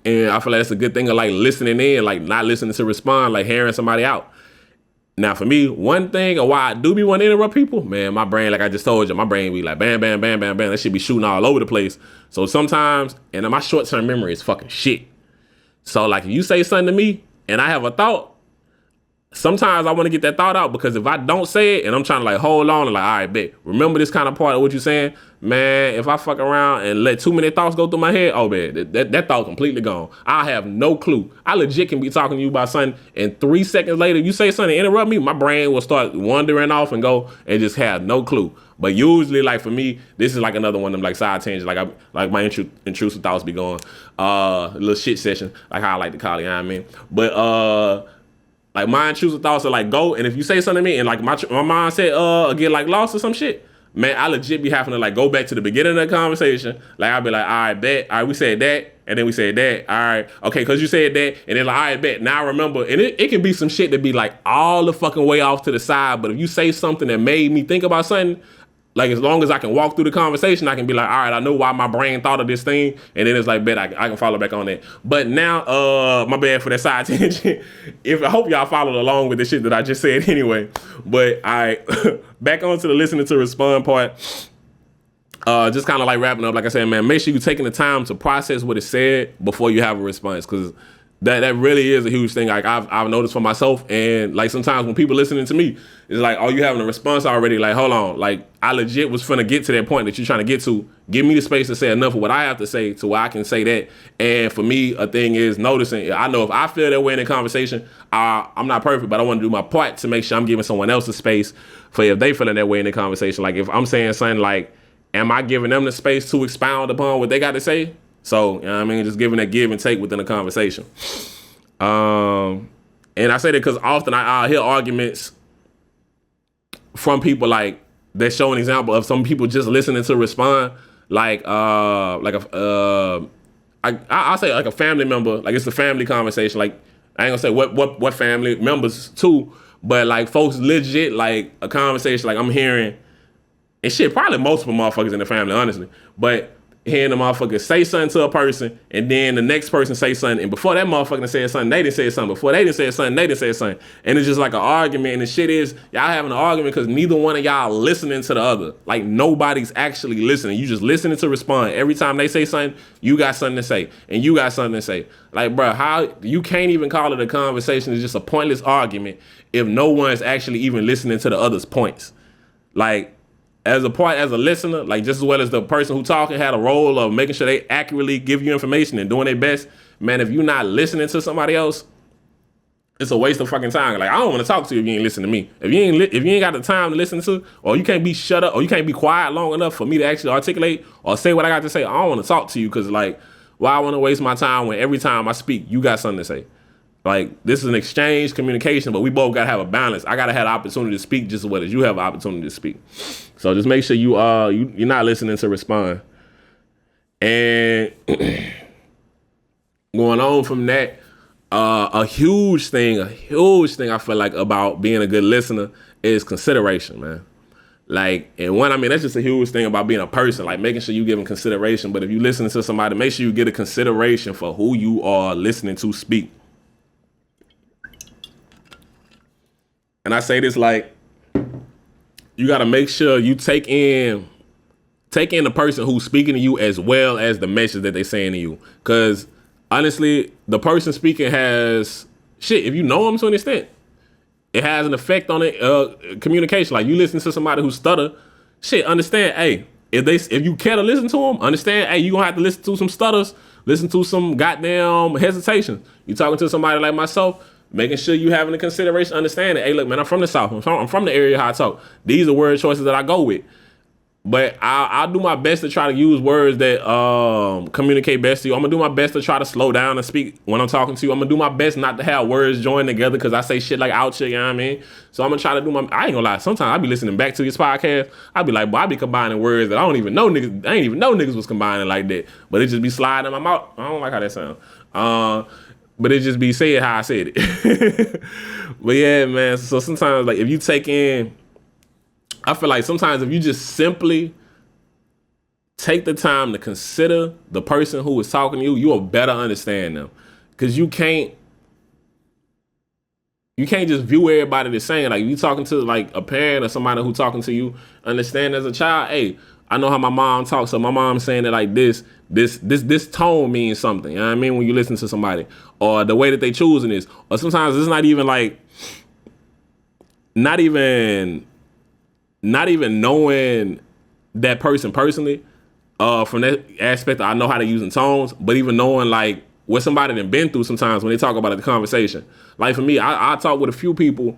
And I feel like that's a good thing of like listening in, like not listening to respond, like hearing somebody out. Now for me, one thing of why I do be wanting to interrupt people, man, my brain, like I just told you, my brain be like bam, bam, bam, bam, bam. That shit be shooting all over the place. So sometimes, and my short-term memory is fucking shit. So like if you say something to me and I have a thought, sometimes I want to get that thought out, because if I don't say it and I'm trying to like hold on and like, all right, bet, remember this kind of part of what you're saying, man, if I fuck around and let too many thoughts go through my head, oh man, that thought completely gone. I have no clue. I legit can be talking to you about something and 3 seconds later you say something, interrupt me, my brain will start wandering off and go and just have no clue. But usually, like for me, this is like another one of them like side tangents. Like my intrusive thoughts be going, little shit session, like how I like to call it, you know what I mean? But like my intrusive thoughts are like go, and if you say something to me and like my mindset get like lost or some shit, man, I legit be having to like go back to the beginning of the conversation. Like I'll be like, all right, bet, all right, we said that, and then we said that, all right, okay, because you said that, and then like, all right, bet, now I remember, and it can be some shit that be like all the fucking way off to the side, but if you say something that made me think about something, like as long as I can walk through the conversation, I can be like, all right, I know why my brain thought of this thing, and then it's like, bet I can follow back on that. But now, my bad for that side tangent. I hope y'all followed along with the shit that I just said anyway. But I back onto the listening to respond part. Just kind of like wrapping up, like I said, man, make sure you're taking the time to process what is said before you have a response, because that really is a huge thing. Like I've noticed for myself, and like sometimes when people listening to me, it's like, oh, you having a response already? Like, hold on, like I legit was finna get to that point that you're trying to get to. Give me the space to say enough of what I have to say to where I can say that. And for me, a thing is noticing. I know if I feel that way in a conversation, I'm not perfect, but I want to do my part to make sure I'm giving someone else the space for if they feeling that way in the conversation. Like if I'm saying something like, am I giving them the space to expound upon what they got to say? So, you know what I mean? Just giving that give and take within a conversation. And I say that because often I hear arguments from people like that show an example of some people just listening to respond. I'll say like a family member, like it's a family conversation. Like I ain't gonna say what family members too, but like folks legit like a conversation like I'm hearing, and shit, probably multiple motherfuckers in the family, honestly. But hearing the motherfucker say something to a person, and then the next person say something, and before that motherfucker said something, they didn't say something. Before they didn't say something, they didn't say something. And it's just like an argument, and the shit is, y'all having an argument because neither one of y'all listening to the other. Like, nobody's actually listening. You just listening to respond. Every time they say something, you got something to say, and you got something to say. Like, bro, how you can't even call it a conversation. It's just a pointless argument if no one's actually even listening to the other's points. Like, as a listener, like just as well as the person who talking had a role of making sure they accurately give you information and doing their best, man, if you're not listening to somebody else, it's a waste of fucking time. Like, I don't want to talk to you if you ain't listening to me. If you ain't got the time to listen to, or you can't be shut up, or you can't be quiet long enough for me to actually articulate or say what I got to say, I don't want to talk to you, because like, why I want to waste my time when every time I speak, you got something to say. Like, this is an exchange communication, but we both got to have a balance. I got to have the opportunity to speak just as well as you have an opportunity to speak. So just make sure you're not listening to respond. And going on from that, a huge thing I feel like about being a good listener is consideration, man. Like, and that's just a huge thing about being a person, like making sure you give them consideration. But if you listen to somebody, make sure you get a consideration for who you are listening to speak. And I say this like, you got to make sure you take take in the person who's speaking to you as well as the message that they're saying to you. Because honestly, the person speaking has shit. If you know them to an extent, it has an effect on it. Communication. Like you listen to somebody who stutter, shit. Understand? Hey, if you care to listen to them, understand? Hey, you gonna have to listen to some stutters, listen to some goddamn hesitation. You talking to somebody like myself, making sure you having the consideration, understanding. Hey, look, man, I'm from the South. I'm from the area how I talk. These are word choices that I go with. But I'll do my best to try to use words that communicate best to you. I'm going to do my best to try to slow down and speak when I'm talking to you. I'm going to do my best not to have words joined together because I say shit like ouch, you know what I mean? So I'm going to try to do I ain't going to lie. Sometimes I be listening back to this podcast. I be like, boy, I be combining words that I ain't even know niggas was combining like that. But it just be sliding in my mouth. I don't like how that sounds. But it just be saying how I said it. But yeah, man. So sometimes like if you take in, I feel like sometimes if you just simply take the time to consider the person who is talking to you, you will better understand them. Because you can't just view everybody the same. Like you talking to like a parent or somebody who talking to you, understand as a child, hey, I know how my mom talks, so my mom's saying it like this tone means something. You know what I mean? When you listen to somebody, or the way that they choosing this, or sometimes it's not even knowing that person personally, from that aspect, I know how to use in tones, but even knowing like what somebody done been through sometimes when they talk about it, the conversation. Like for me, I talk with a few people.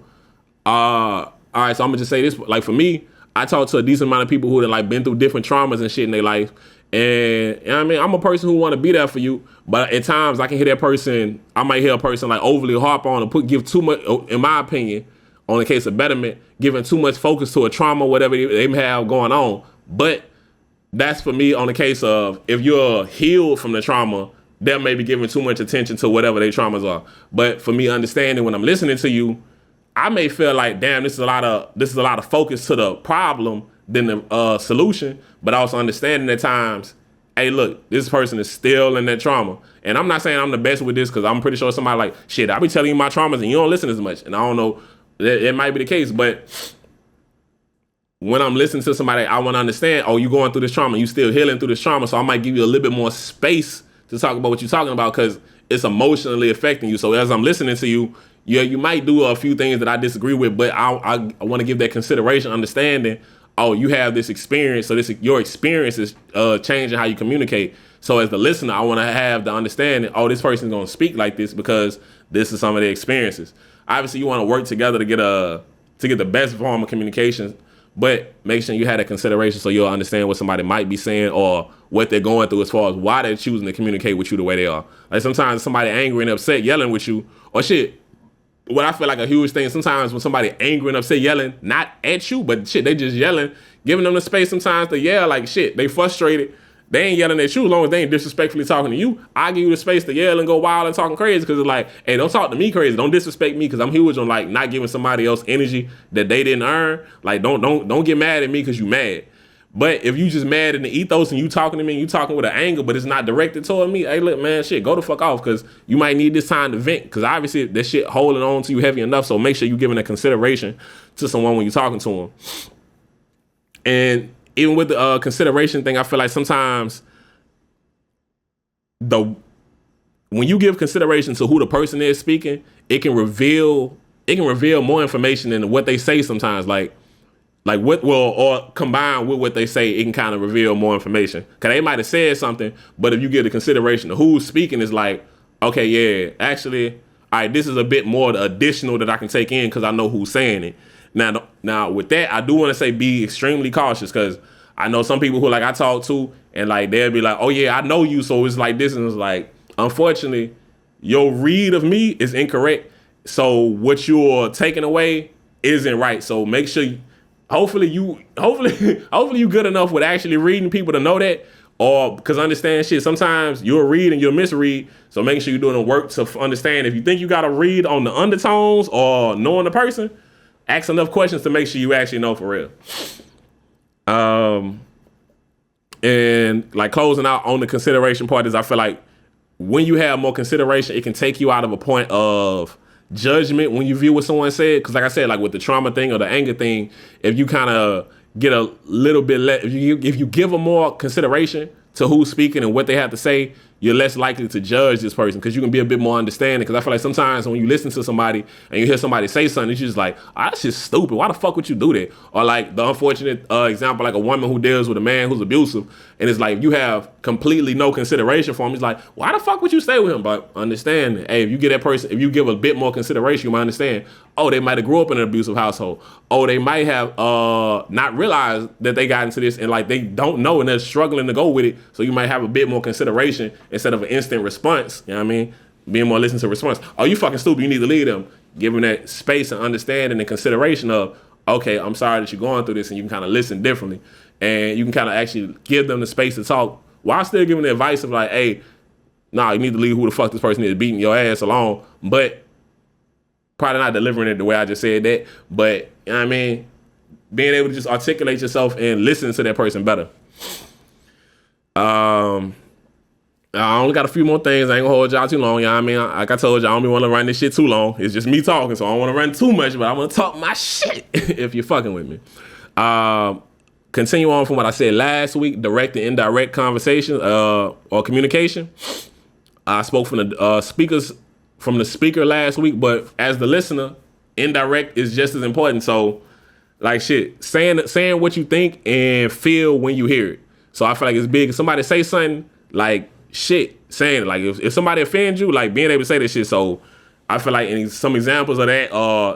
All right, so I'm gonna just say this. Like for me, I talk to a decent amount of people who have like been through different traumas and shit in their life. And you know what I mean, I'm a person who want to be there for you, but at times I can hear that person. I might hear a person like overly harp on or give too much, in my opinion, on the case of betterment, giving too much focus to a trauma, whatever they may have going on. But that's for me on the case of if you're healed from the trauma, they may be giving too much attention to whatever their traumas are. But for me, understanding when I'm listening to you, I may feel like, damn, this is a lot of focus to the problem than the solution. But also understanding at times, hey, look, this person is still in that trauma. And I'm not saying I'm the best with this because I'm pretty sure somebody like, shit, I be telling you my traumas and you don't listen as much. And I don't know. It might be the case, but when I'm listening to somebody, I want to understand, oh, you going through this trauma, you still healing through this trauma, so I might give you a little bit more space to talk about what you're talking about because it's emotionally affecting you. So as I'm listening to you, yeah, you might do a few things that I disagree with, but I want to give that consideration, understanding, oh, you have this experience, so your experience is changing how you communicate. So as the listener, I want to have the understanding, oh, this person's going to speak like this because this is some of their experiences. Obviously, you want to work together to get the best form of communication, but make sure you have that consideration so you'll understand what somebody might be saying or what they're going through as far as why they're choosing to communicate with you the way they are. Like sometimes somebody angry and upset yelling with you, or shit. What I feel like a huge thing sometimes when somebody angry and upset yelling, not at you, but shit, they just yelling, giving them the space sometimes to yell like shit. They frustrated. They ain't yelling at you as long as they ain't disrespectfully talking to you. I give you the space to yell and go wild and talking crazy because it's like, hey, don't talk to me crazy. Don't disrespect me because I'm huge on like not giving somebody else energy that they didn't earn. Like don't get mad at me because you mad. But if you just mad in the ethos and you talking to me and you talking with an anger, but it's not directed toward me, hey, look, man, shit, go the fuck off because you might need this time to vent because obviously that shit holding on to you heavy enough. So make sure you're giving a consideration to someone when you're talking to them. And even with the consideration thing, I feel like sometimes when you give consideration to who the person is speaking, it can reveal more information than what they say sometimes. Like what will, or combined with what they say, it can kind of reveal more information. Cause they might have said something, but if you give the consideration to who's speaking, is like, okay, yeah, actually, all right, this is a bit more additional that I can take in because I know who's saying it. Now with that, I do want to say be extremely cautious because I know some people who like I talk to and like they'll be like, oh yeah, I know you, so it's like this, and it's like, unfortunately, your read of me is incorrect. So what you're taking away isn't right. So make sure hopefully you good enough with actually reading people to know that, or because understand shit, sometimes you'll read and you'll misread. So making sure you're doing the work to understand. If you think you got to read on the undertones or knowing the person, ask enough questions to make sure you actually know for real. And like closing out on the consideration part is I feel like when you have more consideration, it can take you out of a point of judgment when you view what someone said. Because like I said, like with the trauma thing or the anger thing, if you kind of get a little bit less. If you give them more consideration to who's speaking and what they have to say, you're less likely to judge this person because you can be a bit more understanding. Because I feel like sometimes when you listen to somebody and you hear somebody say something, it's just like, oh, that's just stupid. Why the fuck would you do that? Or like the unfortunate example, like a woman who deals with a man who's abusive, and it's like you have completely no consideration for him. It's like, why the fuck would you stay with him? But understand, hey, if you get that person, if you give a bit more consideration, you might understand. Oh, they might have grew up in an abusive household. Oh, they might have not realized that they got into this and like they don't know and they're struggling to go with it. So you might have a bit more consideration instead of an instant response. You know what I mean? Being more listen to response. Oh, you fucking stupid. You need to leave them. Give them that space and understanding and consideration of, okay, I'm sorry that you're going through this, and you can kind of listen differently. And you can kind of actually give them the space to talk while still giving the advice of like, hey, nah, you need to leave who the fuck this person is beating your ass alone. But probably not delivering it the way I just said that. But, you know what I mean? Being able to just articulate yourself and listen to that person better. I only got a few more things. I ain't gonna hold y'all too long. You know what I mean? Like I told y'all, I don't be want to run this shit too long. It's just me talking, so I don't want to run too much, but I want to talk my shit if you're fucking with me. Continue on from what I said last week, direct and indirect conversation or communication. I spoke from the speaker last week, but as the listener, indirect is just as important. So, like shit, saying what you think and feel when you hear it. So I feel like it's big. If somebody say something like shit, saying it. Like if somebody offends you, like being able to say this shit. So I feel like in some examples of that,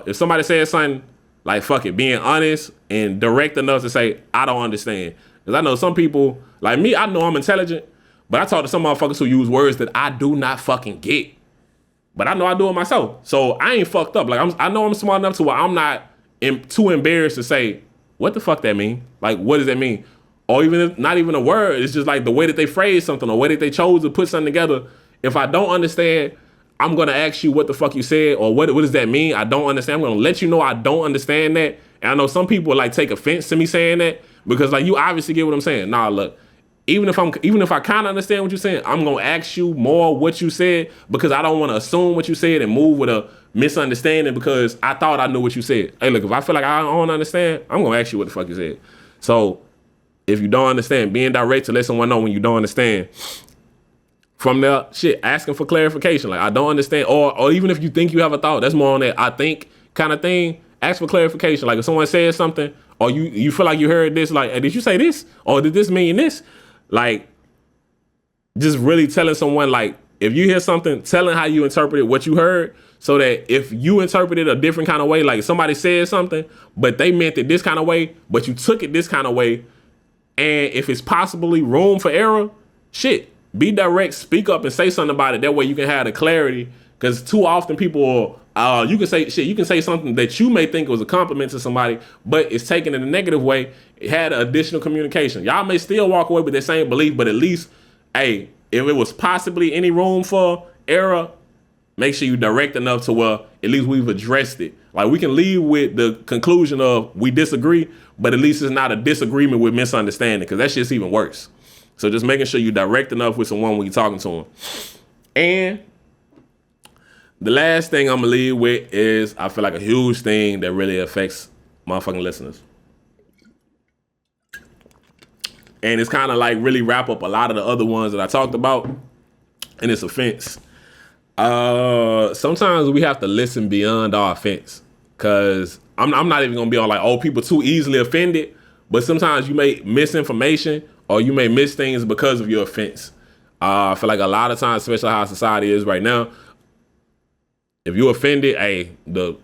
if somebody says something like fuck it, being honest and direct enough to say, I don't understand. Because I know some people, like me, I know I'm intelligent, but I talk to some motherfuckers who use words that I do not fucking get. But I know I do it myself. So I ain't fucked up. Like I know I'm smart enough to where I'm not too embarrassed to say, what the fuck that mean? Like, what does that mean? Or even if not even a word, it's just like the way that they phrase something or the way that they chose to put something together. If I don't understand, I'm gonna ask you what the fuck you said or what does that mean? I don't understand. I'm gonna let you know I don't understand that. And I know some people like take offense to me saying that because like you obviously get what I'm saying. Nah, look, even if I kind of understand what you're saying, I'm gonna ask you more what you said because I don't want to assume what you said and move with a misunderstanding because I thought I knew what you said. Hey, look, if I feel like I don't understand, I'm gonna ask you what the fuck you said. So if you don't understand, being direct to let someone know when you don't understand. From there, shit, asking for clarification. Like, I don't understand. Or even if you think you have a thought, that's more on that I think kind of thing. Ask for clarification. Like, if someone says something, or you feel like you heard this, like, hey, did you say this? Or did this mean this? Like, just really telling someone, like, if you hear something, telling how you interpreted what you heard, so that if you interpreted a different kind of way, like somebody said something, but they meant it this kind of way, but you took it this kind of way, and if it's possibly room for error, shit, be direct, speak up and say something about it. That way you can have the clarity. Because too often people, you can say something that you may think was a compliment to somebody, but it's taken in a negative way. It had additional communication. Y'all may still walk away with the same belief, but at least, hey, if it was possibly any room for error, make sure you direct enough to where at least we've addressed it. Like we can leave with the conclusion of we disagree, but at least it's not a disagreement with misunderstanding because that shit's even worse. So just making sure you direct enough with someone when you're talking to them. And the last thing I'm gonna leave with is I feel like a huge thing that really affects motherfucking listeners. And it's kind of like really wrap up a lot of the other ones that I talked about. And it's offense. Sometimes we have to listen beyond our offense. Cause I'm not even gonna be on like, oh, people too easily offended. But sometimes you may miss information or you may miss things because of your offense. I feel like a lot of times, especially how society is right now, if you offended, hey, the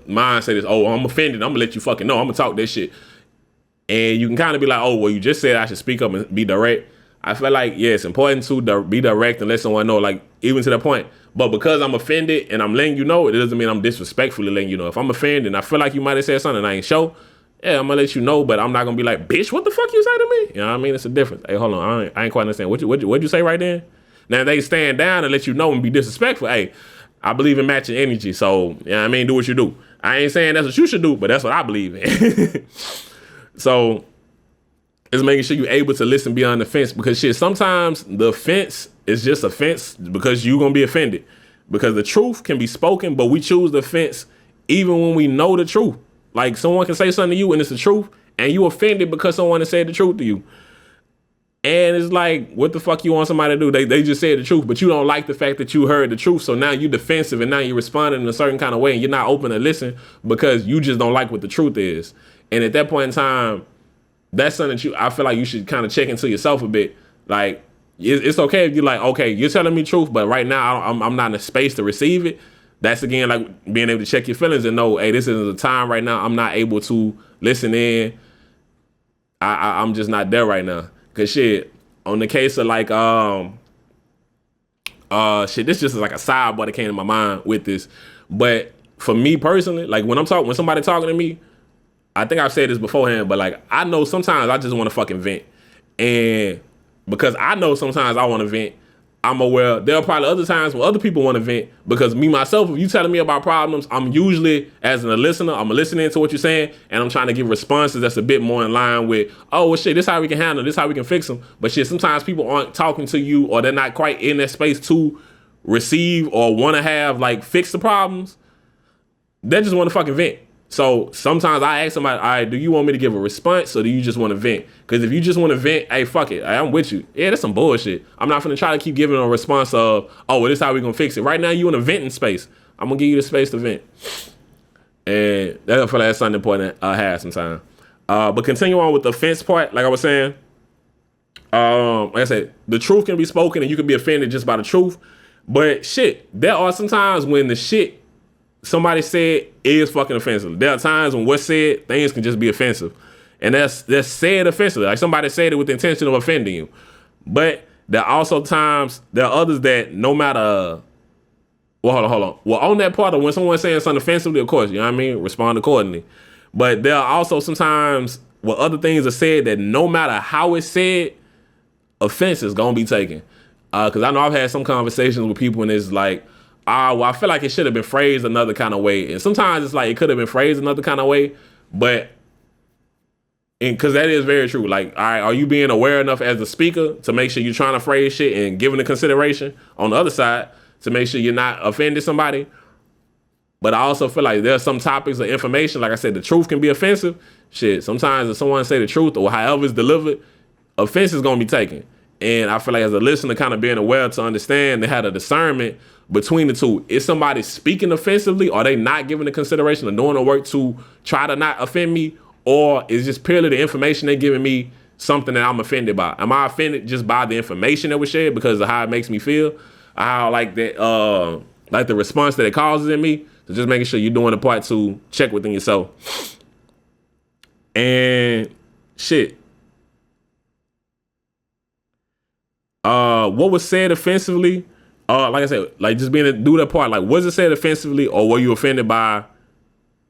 mindset is, oh, I'm offended. I'm gonna let you fucking know. I'm gonna talk this shit. And you can kind of be like, oh, well, you just said I should speak up and be direct. I feel like, yeah, it's important to be direct and let someone know, like, even to that point. But because I'm offended and I'm letting you know, it doesn't mean I'm disrespectfully letting you know. If I'm offended and I feel like you might have said something and I ain't sure, yeah, I'm gonna let you know, but I'm not gonna be like, bitch, what the fuck you say to me? You know what I mean? It's a difference. Hey, hold on, I ain't quite understand. What'd you say right then? Now they stand down and let you know and be disrespectful. Hey, I believe in matching energy, so, you know what I mean? Do what you do. I ain't saying that's what you should do, but that's what I believe in. So it's making sure you're able to listen beyond the fence because shit, sometimes the offense is just offense because you're going to be offended because the truth can be spoken, but we choose the offense even when we know the truth. Like someone can say something to you and it's the truth and you offended because someone has said the truth to you. And it's like, what the fuck you want somebody to do? They just said the truth, but you don't like the fact that you heard the truth. So now you defensive and now you're responding in a certain kind of way and you're not open to listen because you just don't like what the truth is. And at that point in time, that's something that I feel like you should kind of check into yourself a bit. Like, it's okay if you're like, okay, you're telling me truth, but right now I'm not in a space to receive it. That's again like being able to check your feelings and know, hey, this isn't the time right now. I'm not able to listen in. I'm just not there right now. Cause shit, on the case of like shit, this just is like a sidebar that came to my mind with this. But for me personally, like when somebody talking to me, I think I've said this beforehand, but like I know sometimes I just want to fucking vent. And because I know sometimes I want to vent, I'm aware there are probably other times when other people want to vent, because me myself, if you telling me about problems, I'm usually, as a listener, I'm listening to what you're saying and I'm trying to give responses that's a bit more in line with, oh well shit, this how we can handle, this how we can fix them. But shit, sometimes people aren't talking to you or they're not quite in that space to receive or want to have like fix the problems. They just want to fucking vent. So sometimes I ask somebody, all right, do you want me to give a response or do you just want to vent? Because if you just want to vent, hey, fuck it, I'm with you. Yeah, that's some bullshit. I'm not going to try to keep giving a response of, oh, well, this is how we going to fix it. Right now, you in a venting space. I'm going to give you the space to vent. And I feel like that's something important to have sometimes. But continue on with the offense part, like I was saying. Like I said, the truth can be spoken and you can be offended just by the truth. But shit, there are some times when the shit somebody said is fucking offensive. There are times when what's said, things can just be offensive. And that's said offensively. Like somebody said it with the intention of offending you. But there are also times, there are others that no matter, well, hold on. Well, on that part of when someone's saying something offensively, of course, you know what I mean? Respond accordingly. But there are also sometimes where other things are said that no matter how it's said, offense is going to be taken. Because I know I've had some conversations with people and it's like, well, I feel like it should have been phrased another kind of way. And sometimes it's like it could have been phrased another kind of way. But, because that is very true. Like, all right, are you being aware enough as the speaker to make sure you're trying to phrase shit and giving the consideration on the other side to make sure you're not offending somebody? But I also feel like there's some topics of information, like I said, the truth can be offensive. Shit, sometimes if someone say the truth or however it's delivered, offense is going to be taken. And I feel like as a listener, kind of being aware to understand, they had a discernment between the two. Is somebody speaking offensively? Are they not giving the consideration of doing the work to try to not offend me? Or is just purely the information they're giving me something that I'm offended by? Am I offended just by the information that was shared because of how it makes me feel? How like that, like the response that it causes in me? So just making sure you're doing the part to check within yourself. And shit. What was said offensively? Like I said, like just being to do that part, like was it said offensively or were you offended by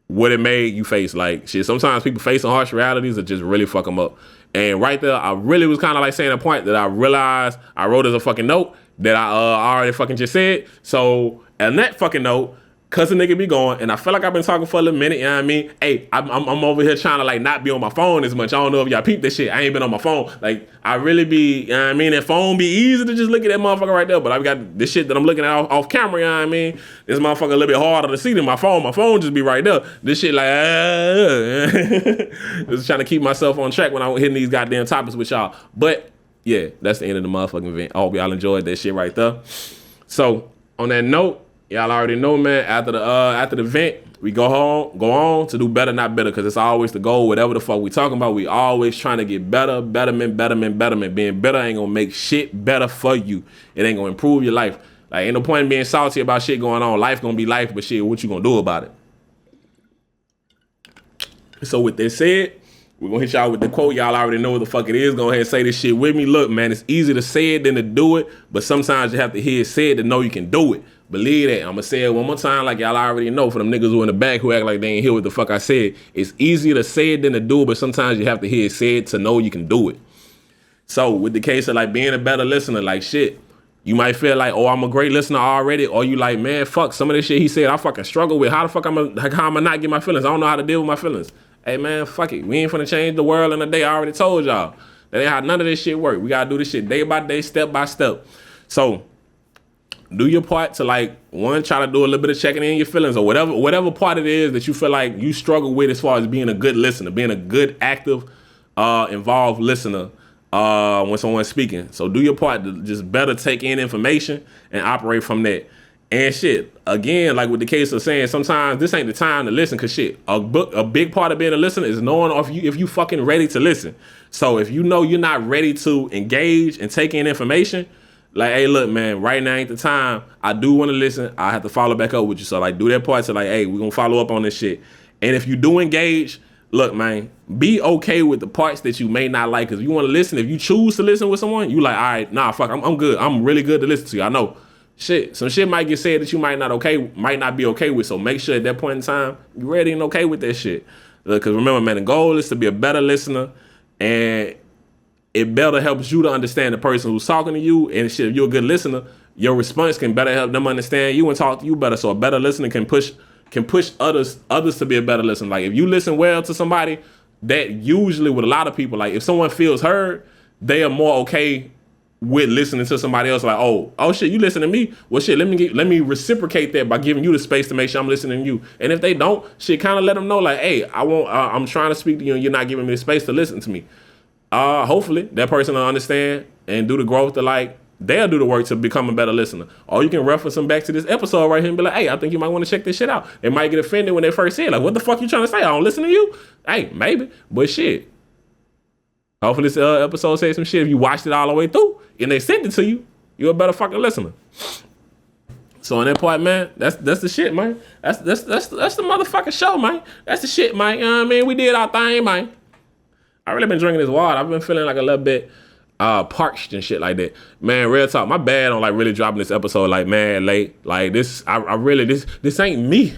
what it made you face? Like shit, sometimes people facing harsh realities that just really fuck them up. And right there, I really was kind of like saying a point that I realized I wrote as a fucking note that I already fucking just said. So on that fucking note, cause the nigga be going, and I feel like I've been talking for a little minute, you know what I mean? Hey, I'm over here trying to like not be on my phone as much. I don't know if y'all peep this shit. I ain't been on my phone. Like I really be, you know what I mean? That phone be easy to just look at that motherfucker right there, but I've got this shit that I'm looking at off camera, you know what I mean? This motherfucker a little bit harder to see than my phone. My phone just be right there. This shit like, just trying to keep myself on track when I'm hitting these goddamn topics with y'all. But yeah, that's the end of the motherfucking event. I hope y'all enjoyed that shit right there. So on that note, y'all already know, man, after the event, we go on to do better, not better, because it's always the goal. Whatever the fuck we talking about, we always trying to get better, betterment. Being better ain't gonna make shit better for you. It ain't gonna improve your life. Like, ain't no point in being salty about shit going on. Life gonna be life, but shit, what you gonna do about it? So with that said, we're gonna hit y'all with the quote. Y'all already know what the fuck it is. Go ahead and say this shit with me. Look, man, it's easier to say it than to do it, but sometimes you have to hear it said to know you can do it. Believe that. I'm gonna say it one more time like y'all already know, for them niggas who in the back who act like they ain't hear what the fuck I said. It's easier to say it than to do it, but sometimes you have to hear it said to know you can do it. So with the case of like being a better listener, like shit, you might feel like, oh, I'm a great listener already, or you like, man, fuck, some of this shit he said I fucking struggle with. How the fuck how am I not get my feelings? I don't know how to deal with my feelings. Hey man, fuck it. We ain't finna change the world in a day. I already told y'all. That ain't how none of this shit work. We gotta do this shit day by day, step by step. So do your part to like one, try to do a little bit of checking in your feelings or whatever part it is that you feel like you struggle with as far as being a good listener, being a good, active, involved listener when someone's speaking. So do your part to just better take in information and operate from that. And shit, again, like with the case of saying sometimes this ain't the time to listen, cause shit, a big part of being a listener is knowing if you fucking ready to listen. So if you know you're not ready to engage and take in information, like, hey, look, man, right now ain't the time. I do want to listen. I have to follow back up with you. So like, do that part to like, hey, we're gonna follow up on this shit. And if you do engage, look, man, be okay with the parts that you may not like. Cause if you want to listen, if you choose to listen with someone, you like, all right, nah, fuck, I'm good. I'm really good to listen to you. I know. Shit, some shit might get said that you might not be okay with. So make sure at that point in time you're ready and okay with that shit. Because remember, man, the goal is to be a better listener, and it better helps you to understand the person who's talking to you. And shit, if you're a good listener, your response can better help them understand you and talk to you better. So a better listener can push others to be a better listener. Like if you listen well to somebody, that usually with a lot of people, like if someone feels heard, they are more okay with listening to somebody else. Like, oh shit, you listen to me? Well, shit, let me reciprocate that by giving you the space to make sure I'm listening to you. And if they don't, shit, kind of let them know, like, hey, I'm trying to speak to you and you're not giving me the space to listen to me. Hopefully that person will understand and do the growth to like, they'll do the work to become a better listener. Or you can reference them back to this episode right here and be like, hey, I think you might want to check this shit out. They might get offended when they first see it. Like, what the fuck you trying to say? I don't listen to you? Hey, maybe, but shit. Hopefully this episode says some shit. If you watched it all the way through and they sent it to you, you're a better fucking listener. So in that part, man, that's the shit, man. That's the motherfucking show, man. That's the shit, man. You know what I mean? We did our thing, man. I really been drinking this water. I've been feeling like a little bit parched and shit like that. Man, real talk. My bad on like really dropping this episode like mad late. Like this, I really this ain't me.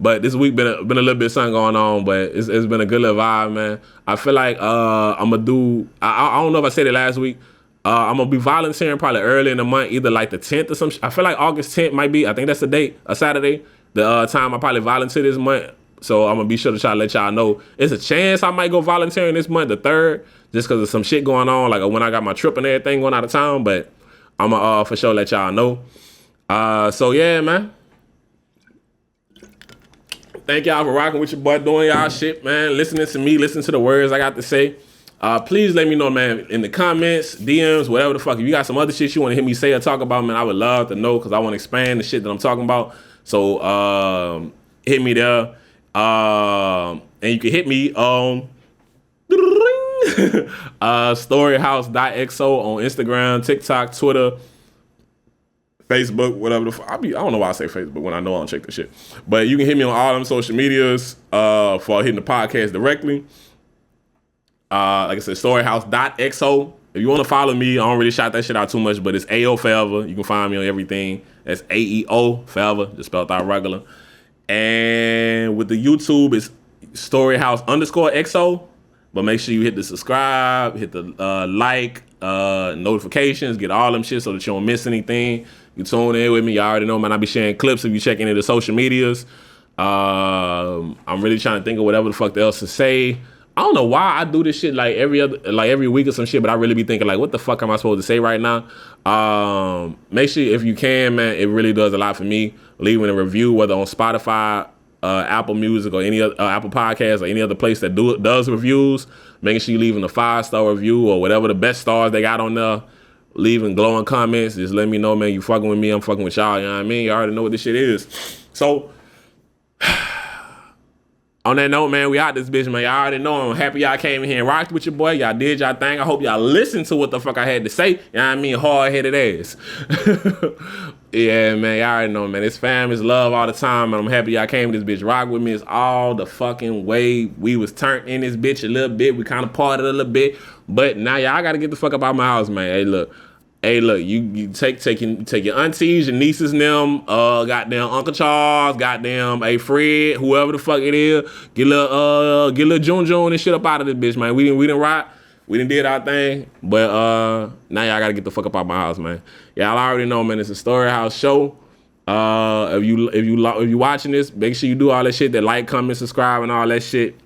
But this week been a little bit something going on, but it's been a good little vibe, man. I feel like I'm gonna do. I don't know if I said it last week. I'm gonna be volunteering probably early in the month, either like the 10th or some. I feel like August 10th might be. I think that's the date, a Saturday. The time I probably volunteer this month. So I'm gonna be sure to try to let y'all know. It's a chance I might go volunteering this month, the 3rd, just because of some shit going on, like when I got my trip and everything going out of town. But I'm gonna for sure let y'all know. So yeah, man. Thank y'all for rocking with your boy, doing y'all shit, man. Listening to me, listening to the words I got to say. Please let me know, man, in the comments, DMs, whatever the fuck. If you got some other shit you want to hear me say or talk about, man, I would love to know because I want to expand the shit that I'm talking about. So hit me there. And you can hit me on StoryHouse.xo on Instagram, TikTok, Twitter, Facebook, whatever the fuck. I don't know why I say Facebook when I know I don't check the shit. But you can hit me on all them social medias for hitting the podcast directly. Like I said, StoryHouse.xo. If you want to follow me, I don't really shout that shit out too much, but it's AO Forever. You can find me on everything. That's AEO Forever, just spelled out regular. And with the YouTube, it's StoryHouse_XO. But make sure you hit the subscribe, hit the like, notifications, get all them shit so that you don't miss anything. You tune in with me, you already know, man. I be sharing clips if you check into the social medias. I'm really trying to think of whatever the fuck else to say. I don't know why I do this shit like every week or some shit, but I really be thinking like, what the fuck am I supposed to say right now? Make sure if you can, man, it really does a lot for me. Leaving a review, whether on Spotify, Apple Music, or any other Apple Podcasts, or any other place that does reviews. Making sure you leaving a 5-star review or whatever the best stars they got on there. Leaving glowing comments. Just let me know, man, you fucking with me, I'm fucking with y'all. You know what I mean? You already know what this shit is. So on that note, man, we out this bitch, man. Y'all already know I'm happy y'all came in here and rocked with your boy. Y'all did y'all thing. I hope y'all listened to what the fuck I had to say. You know what I mean? Hard-headed ass. Yeah, man. Y'all already know, man. It's fam, it's love all the time, and I'm happy y'all came to this bitch. Rock with me is all the fucking way. We was turned in this bitch a little bit. We kind of parted a little bit. But now y'all got to get the fuck up out my house, man. Hey, look, you take your aunties, your nieces, and them, goddamn Uncle Charles, goddamn Fred, whoever the fuck it is, get a little June and shit up out of this bitch, man. We didn't rock, we done did our thing, but now y'all gotta get the fuck up out my house, man. Y'all already know, man. It's a StoryHouse show. If you watching this, make sure you do all that shit, that like, comment, subscribe, and all that shit.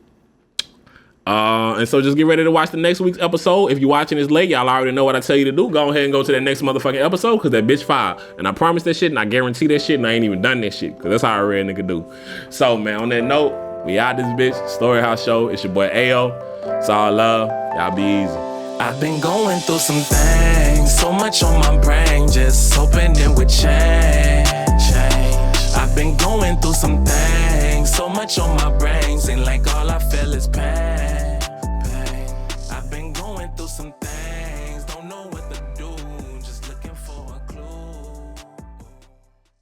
And so just get ready to watch the next week's episode. If you're watching this late, y'all already know what I tell you to do. Go ahead and go to that next motherfucking episode, because that bitch fire. And I promise that shit, and I guarantee that shit, and I ain't even done that shit, because that's how a real nigga do. So, man, on that note, we out this bitch. StoryHouse Show. It's your boy Ayo. It's all love. Y'all be easy. I've been going through some things, so much on my brain, just hoping it would change. I've been going through some things, so much on my brain, seem like all I feel is pain.